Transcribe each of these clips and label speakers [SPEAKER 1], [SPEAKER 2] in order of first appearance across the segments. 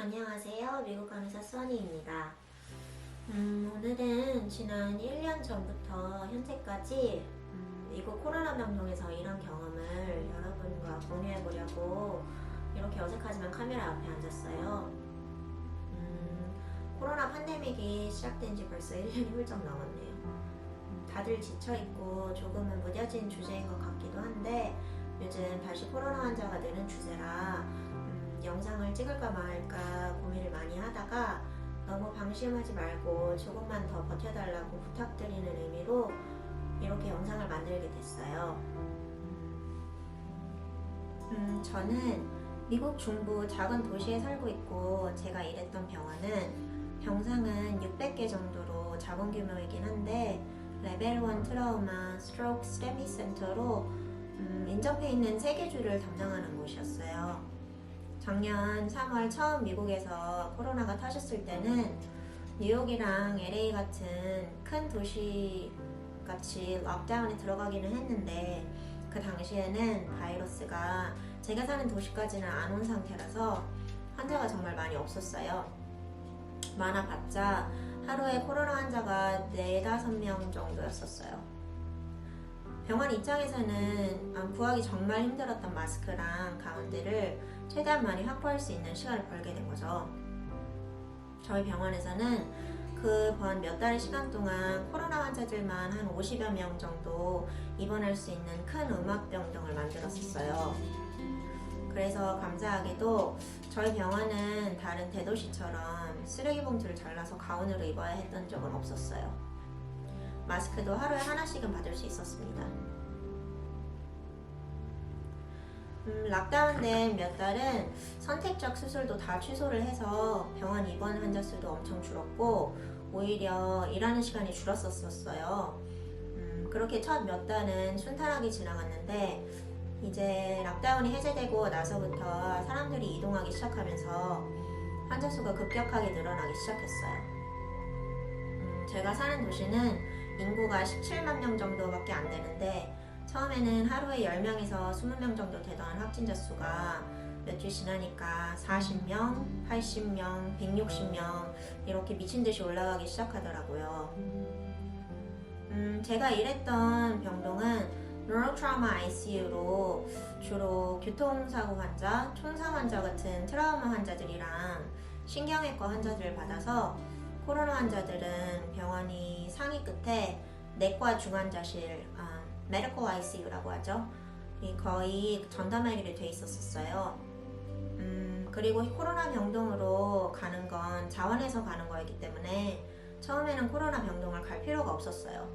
[SPEAKER 1] 안녕하세요. 미국 간호사 써니입니다. 오늘은 지난 1년 전부터 현재까지 미국 코로나 병동에서 이런 경험을 여러분과 공유해 보려고 이렇게 어색하지만 카메라 앞에 앉았어요. 코로나 팬데믹이 시작된 지 벌써 1년이 훌쩍 넘었네요. 다들 지쳐있고 조금은 무뎌진 주제인 것 같기도 한데 요즘 다시 코로나 환자가 느는 추세라 영상을 찍을까 말까 고민을 많이 하다가 너무 방심하지 말고 조금만 더 버텨달라고 부탁드리는 의미로 이렇게 영상을 만들게 됐어요. 저는 미국 중부 작은 도시에 살고 있고 제가 일했던 병원은 병상은 600개 정도로 작은 규모이긴 한데 레벨 1 트라우마 스트로크 스테미 센터로 인접해 있는 3개 주를 담당하는 곳이었어요. 작년 3월 처음 미국에서 코로나가 터졌을 때는 뉴욕이랑 LA 같은 큰 도시 같이 록다운에 들어가기는 했는데 그 당시에는 바이러스가 제가 사는 도시까지는 안 온 상태라서 환자가 정말 많이 없었어요. 많아봤자 하루에 코로나 환자가 4-5명 정도였었어요. 병원 입장에서는 구하기 정말 힘들었던 마스크랑 가운데를 최대한 많이 확보할 수 있는 시간을 벌게 된 거죠. 저희 병원에서는 그번 몇 달의 시간 동안 코로나 환자들만 한 50여 명 정도 입원할 수 있는 큰 음압병동을 만들었었어요. 그래서 감사하게도 저희 병원은 다른 대도시처럼 쓰레기 봉투를 잘라서 가운으로 입어야 했던 적은 없었어요. 마스크도 하루에 하나씩은 받을 수 있었습니다. 락다운된 몇 달은 선택적 수술도 다 취소를 해서 병원 입원 환자 수도 엄청 줄었고 오히려 일하는 시간이 줄었었어요. 그렇게 첫 몇 달은 순탄하게 지나갔는데 이제 락다운이 해제되고 나서부터 사람들이 이동하기 시작하면서 환자 수가 급격하게 늘어나기 시작했어요. 제가 사는 도시는 인구가 17만 명 정도밖에 안 되는데 처음에는 하루에 10명에서 20명 정도 되던 확진자 수가 몇 주 지나니까 40명, 80명, 160명 이렇게 미친듯이 올라가기 시작하더라고요. 제가 일했던 병동은 뉴로트라우마 ICU로 주로 교통사고 환자, 총상 환자 같은 트라우마 환자들이랑 신경외과 환자들을 받아서 코로나 환자들은 병원이 상위 끝에 내과 중환자실, 메디컬 ICU라고 하죠. 거의 전담하게 돼 있었어요. 그리고 코로나 병동으로 가는 건 자원해서 가는 거였기 때문에 처음에는 코로나 병동을 갈 필요가 없었어요.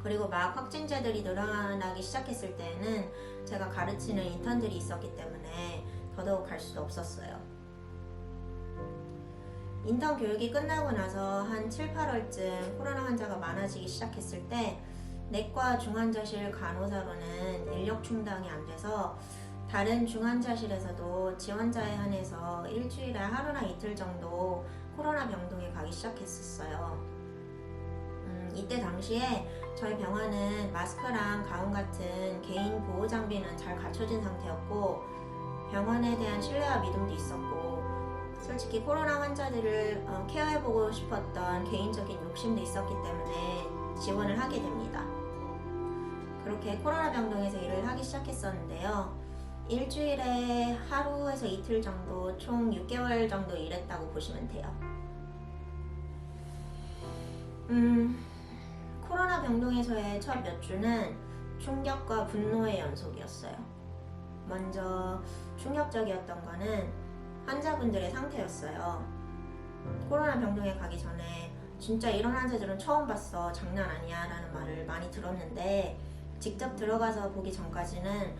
[SPEAKER 1] 그리고 막 확진자들이 늘어나기 시작했을 때는 제가 가르치는 인턴들이 있었기 때문에 더더욱 갈 수도 없었어요. 인턴 교육이 끝나고 나서 한 7, 8월쯤 코로나 환자가 많아지기 시작했을 때 내과 중환자실 간호사로는 인력 충당이 안 돼서 다른 중환자실에서도 지원자에 한해서 일주일에 하루나 이틀 정도 코로나 병동에 가기 시작했었어요. 이때 당시에 저희 병원은 마스크랑 가운 같은 개인 보호 장비는 잘 갖춰진 상태였고 병원에 대한 신뢰와 믿음도 있었고 솔직히 코로나 환자들을 케어해보고 싶었던 개인적인 욕심도 있었기 때문에 지원을 하게 됩니다. 그렇게 코로나 병동에서 일을 하기 시작했었는데요. 일주일에 하루에서 이틀 정도 총 6개월 정도 일했다고 보시면 돼요. 코로나 병동에서의 첫 몇 주는 충격과 분노의 연속이었어요. 먼저 충격적이었던 거는 환자분들의 상태였어요. 코로나 병동에 가기 전에 진짜 이런 환자들은 처음 봤어, 장난 아니야 라는 말을 많이 들었는데 직접 들어가서 보기 전까지는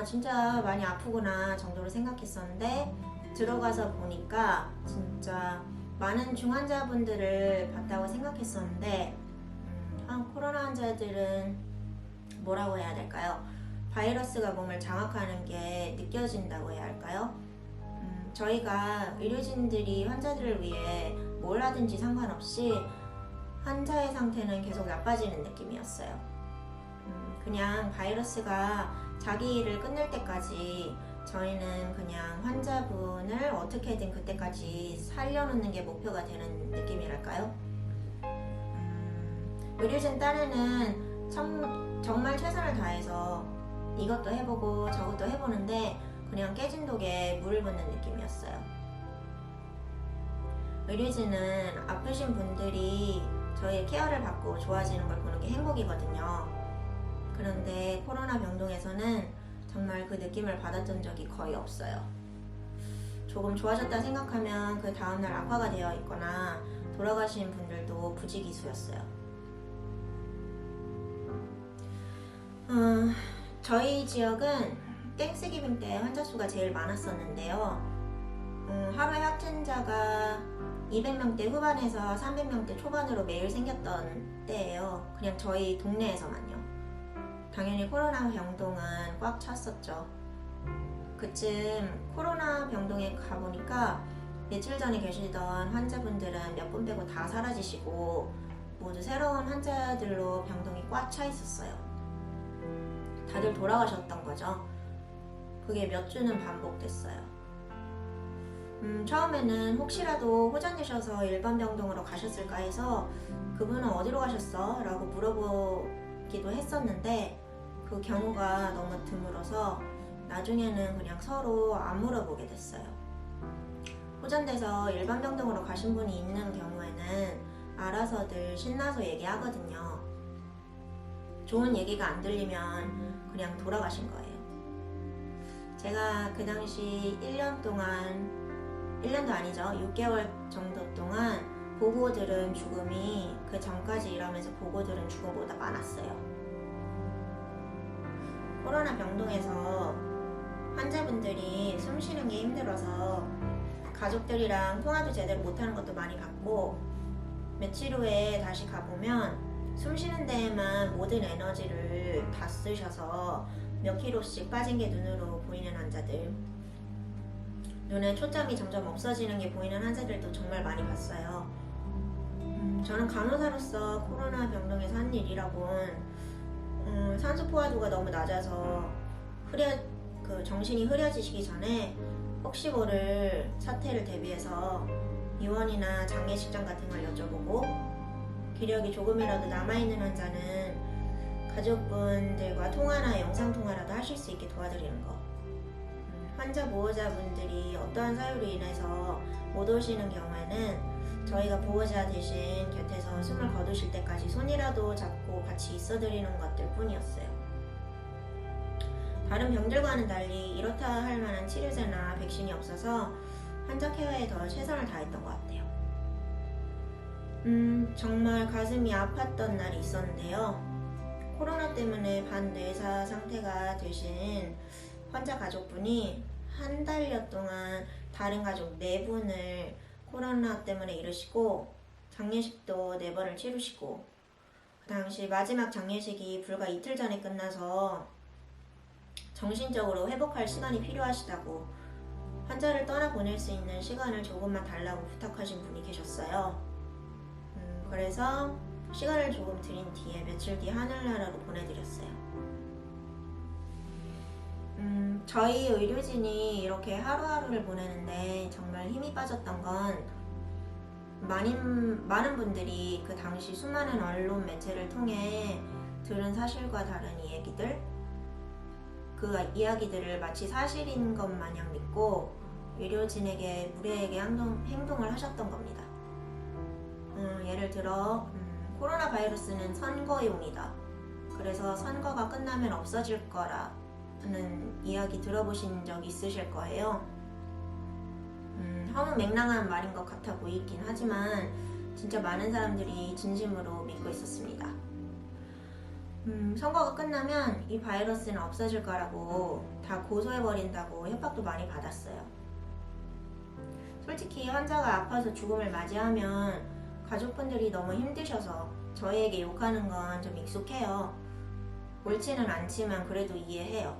[SPEAKER 1] 진짜 많이 아프구나 정도로 생각했었는데 들어가서 보니까 진짜 많은 중환자분들을 봤다고 생각했었는데 코로나 환자들은 뭐라고 해야 될까요? 바이러스가 몸을 장악하는 게 느껴진다고 해야 할까요? 저희가 의료진들이 환자들을 위해 뭘 하든지 상관없이 환자의 상태는 계속 나빠지는 느낌이었어요. 그냥 바이러스가 자기 일을 끝낼 때까지 저희는 그냥 환자분을 어떻게든 그때까지 살려놓는 게 목표가 되는 느낌이랄까요? 의료진 딴에는 정말 최선을 다해서 이것도 해보고 저것도 해보는데 그냥 깨진 독에 물을 붓는 느낌이었어요. 의료진은 아프신 분들이 저희의 케어를 받고 좋아지는 걸 보는 게 행복이거든요. 그런데 코로나 병동에서는 정말 그 느낌을 받았던 적이 거의 없어요. 조금 좋아졌다 생각하면 그 다음날 악화가 되어 있거나 돌아가신 분들도 부지기수였어요. 저희 지역은 땡스기빙 때 환자 수가 제일 많았었는데요. 하루에 확진자가 200명대 후반에서 300명대 초반으로 매일 생겼던 때예요. 그냥 저희 동네에서만요. 당연히 코로나 병동은 꽉 찼었죠. 그쯤 코로나 병동에 가보니까 며칠 전에 계시던 환자분들은 몇 분 빼고 다 사라지시고 모두 새로운 환자들로 병동이 꽉 차 있었어요. 다들 돌아가셨던 거죠. 그게 몇 주는 반복됐어요. 처음에는 혹시라도 호전되셔서 일반 병동으로 가셨을까 해서 그분은 어디로 가셨어? 라고 물어보기도 했었는데 그 경우가 너무 드물어서 나중에는 그냥 서로 안 물어보게 됐어요. 호전돼서 일반 병동으로 가신 분이 있는 경우에는 알아서들 신나서 얘기하거든요. 좋은 얘기가 안 들리면 그냥 돌아가신 거예요. 제가 그 당시 1년도 아니죠. 6개월 정도 동안 보고 들은 죽음이 그 전까지 일하면서 보고 들은 죽음보다 많았어요. 코로나 병동에서 환자분들이 숨 쉬는 게 힘들어서 가족들이랑 통화도 제대로 못하는 것도 많이 봤고, 며칠 후에 다시 가보면 숨 쉬는 데에만 모든 에너지를 다 쓰셔서 몇 킬로씩 빠진 게 눈으로 보이는 환자들, 눈에 초점이 점점 없어지는 게 보이는 환자들도 정말 많이 봤어요. 저는 간호사로서 코로나 병동에서 한 일이라곤 산소 포화도가 너무 낮아서 정신이 흐려지시기 전에 혹시 모를 사태를 대비해서 입원이나 장례식장 같은 걸 여쭤보고, 기력이 조금이라도 남아있는 환자는 가족분들과 통화나 영상통화라도 하실 수 있게 도와드리는 거. 환자 보호자분들이 어떠한 사유로 인해서 못 오시는 경우에는 저희가 보호자 대신 곁에서 숨을 거두실 때까지 손이라도 잡고 같이 있어드리는 것들 뿐이었어요. 다른 병들과는 달리 이렇다 할 만한 치료제나 백신이 없어서 환자 케어에 더 최선을 다했던 것 같아요. 정말 가슴이 아팠던 날이 있었는데요. 코로나 때문에 반뇌사 상태가 되신 환자 가족분이 한 달여 동안 다른 가족 4분을 코로나 때문에 잃으시고, 장례식도 4번을 치르시고, 그 당시 마지막 장례식이 불과 이틀 전에 끝나서 정신적으로 회복할 시간이 필요하시다고 환자를 떠나보낼 수 있는 시간을 조금만 달라고 부탁하신 분이 계셨어요. 그래서 시간을 조금 드린 뒤에 며칠 뒤 하늘나라로 보내드렸어요. 저희 의료진이 이렇게 하루하루를 보내는데 정말 힘이 빠졌던 건, 많은 분들이 그 당시 수많은 언론 매체를 통해 들은 사실과 다른 이야기들, 그 이야기들을 마치 사실인 것 마냥 믿고 의료진에게 무례하게 행동을 하셨던 겁니다. 예를 들어 코로나 바이러스는 선거용이다. 그래서 선거가 끝나면 없어질 거라는 이야기 들어보신 적 있으실 거예요. 허무맹랑한 말인 것 같아 보이긴 하지만 진짜 많은 사람들이 진심으로 믿고 있었습니다. 선거가 끝나면 이 바이러스는 없어질 거라고 다 고소해버린다고 협박도 많이 받았어요. 솔직히 환자가 아파서 죽음을 맞이하면 가족분들이 너무 힘드셔서 저희에게 욕하는 건 좀 익숙해요. 옳지는 않지만 그래도 이해해요.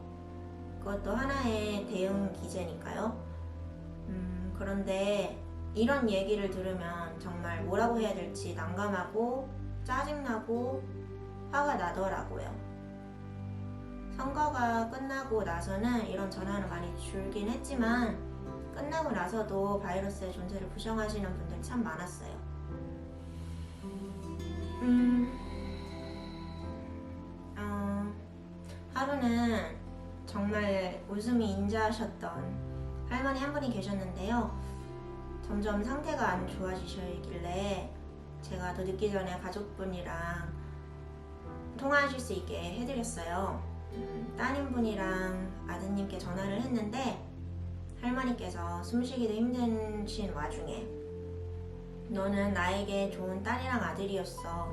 [SPEAKER 1] 그것도 하나의 대응 기제니까요. 그런데 이런 얘기를 들으면 정말 뭐라고 해야 될지 난감하고 짜증나고 화가 나더라고요. 선거가 끝나고 나서는 이런 전화는 많이 줄긴 했지만 끝나고 나서도 바이러스의 존재를 부정하시는 분들이 참 많았어요. 하루는 정말 웃음이 인자하셨던 할머니 한 분이 계셨는데요. 점점 상태가 안 좋아지시길래 제가 더 늦기 전에 가족분이랑 통화하실 수 있게 해드렸어요. 따님분이랑 아드님께 전화를 했는데 할머니께서 숨쉬기도 힘드신 와중에 너는 나에게 좋은 딸이랑 아들이었어.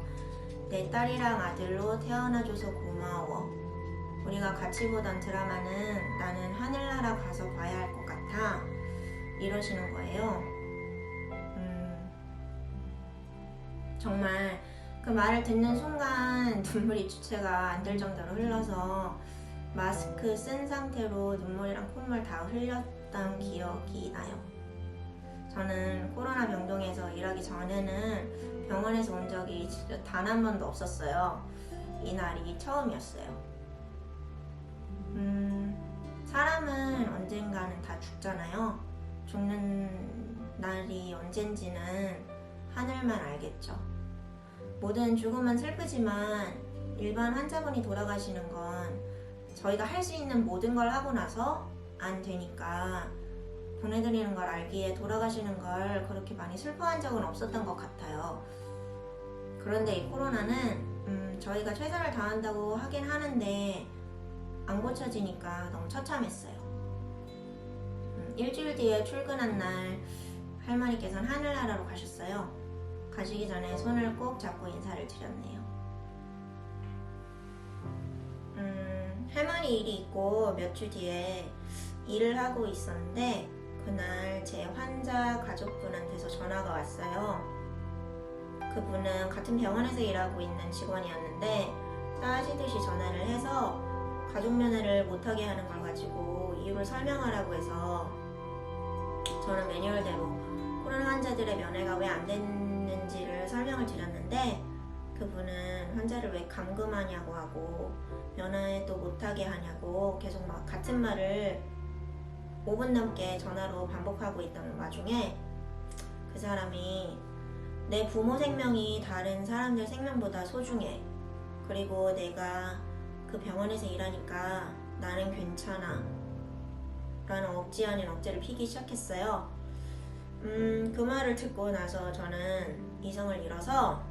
[SPEAKER 1] 내 딸이랑 아들로 태어나줘서 고마워. 우리가 같이 보던 드라마는 나는 하늘나라 가서 봐야 할 것 같아. 이러시는 거예요. 정말 그 말을 듣는 순간 눈물이 주체가 안 될 정도로 흘러서 마스크 쓴 상태로 눈물이랑 콧물 다 흘렸던 기억이 나요. 저는 코로나 병동에서 일하기 전에는 병원에서 온 적이 진짜 단 한 번도 없었어요. 이날이 처음이었어요. 사람은 언젠가는 다 죽잖아요. 죽는 날이 언젠지는 하늘만 알겠죠. 모든 죽음은 슬프지만 일반 환자분이 돌아가시는 건 저희가 할 수 있는 모든 걸 하고 나서 안 되니까 보내드리는 걸 알기에 돌아가시는 걸 그렇게 많이 슬퍼한 적은 없었던 것 같아요. 그런데 이 코로나는 저희가 최선을 다한다고 하긴 하는데 안 고쳐지니까 너무 처참했어요. 일주일 뒤에 출근한 날 할머니께서는 하늘나라로 가셨어요. 가시기 전에 손을 꼭 잡고 인사를 드렸네요. 할머니 일이 있고 몇 주 뒤에 일을 하고 있었는데 그날 제 환자 가족분한테서 전화가 왔어요. 그분은 같은 병원에서 일하고 있는 직원이었는데 따지듯이 전화를 해서 가족 면회를 못하게 하는 걸 가지고 이유를 설명하라고 해서 저는 매뉴얼대로 코로나 환자들의 면회가 왜 안 됐는지를 설명을 드렸는데 그분은 환자를 왜 감금하냐고 하고 면회도 못하게 하냐고 계속 막 같은 말을 5분 넘게 전화로 반복하고 있던 와중에 그 사람이 내 부모 생명이 다른 사람들 생명보다 소중해. 그리고 내가 그 병원에서 일하니까 나는 괜찮아. 라는 억지 아닌 억지를 피기 시작했어요. 그 말을 듣고 나서 저는 이성을 잃어서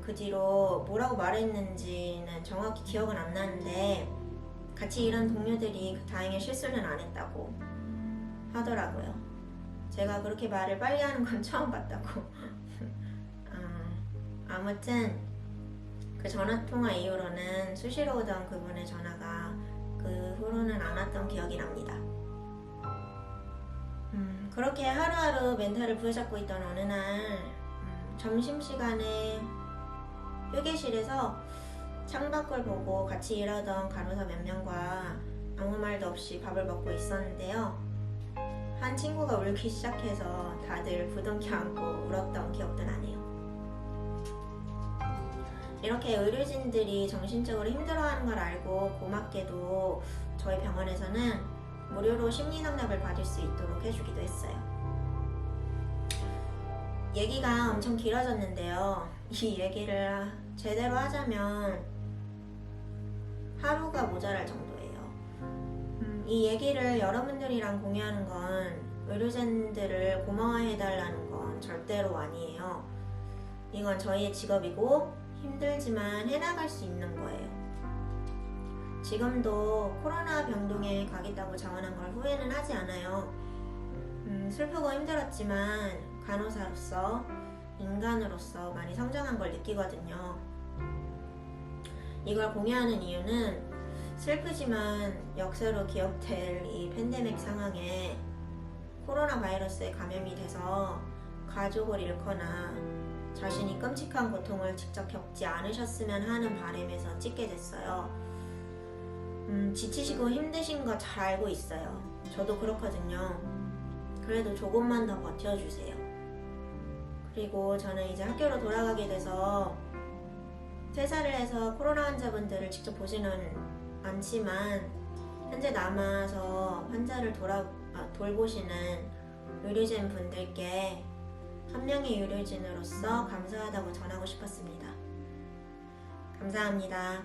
[SPEAKER 1] 그 뒤로 뭐라고 말했는지는 정확히 기억은 안 나는데 같이 일한 동료들이 다행히 실수는 안 했다고 하더라고요. 제가 그렇게 말을 빨리 하는 건 처음 봤다고. 아무튼 그 전화통화 이후로는 수시로 오던 그분의 전화가 그 후로는 안 왔던 기억이 납니다. 그렇게 하루하루 멘탈을 부여잡고 있던 어느 날 점심시간에 휴게실에서 창밖을 보고 같이 일하던 간호사 몇 명과 아무 말도 없이 밥을 먹고 있었는데요. 한 친구가 울기 시작해서 다들 부둥켜 안고 울었던 기억도 나네요. 이렇게 의료진들이 정신적으로 힘들어하는 걸 알고 고맙게도 저희 병원에서는 무료로 심리상담을 받을 수 있도록 해주기도 했어요. 얘기가 엄청 길어졌는데요. 이 얘기를 제대로 하자면 하루가 모자랄 정도예요. 이 얘기를 여러분들이랑 공유하는 건 의료진들을 고마워해달라는 건 절대로 아니에요. 이건 저희의 직업이고 힘들지만 해나갈 수 있는 거예요. 지금도 코로나 병동에 가겠다고 자원한 걸 후회는 하지 않아요. 슬프고 힘들었지만 간호사로서 인간으로서 많이 성장한 걸 느끼거든요. 이걸 공유하는 이유는 슬프지만 역사로 기억될 이 팬데믹 상황에 코로나 바이러스에 감염이 돼서 가족을 잃거나 자신이 끔찍한 고통을 직접 겪지 않으셨으면 하는 바람에서 찍게 됐어요. 지치시고 힘드신 거 잘 알고 있어요. 저도 그렇거든요. 그래도 조금만 더 버텨주세요. 그리고 저는 이제 학교로 돌아가게 돼서 퇴사를 해서 코로나 환자분들을 직접 보지는 않지만 현재 남아서 환자를 돌보시는 의료진 분들께 한 명의 의료진으로서 감사하다고 전하고 싶었습니다. 감사합니다.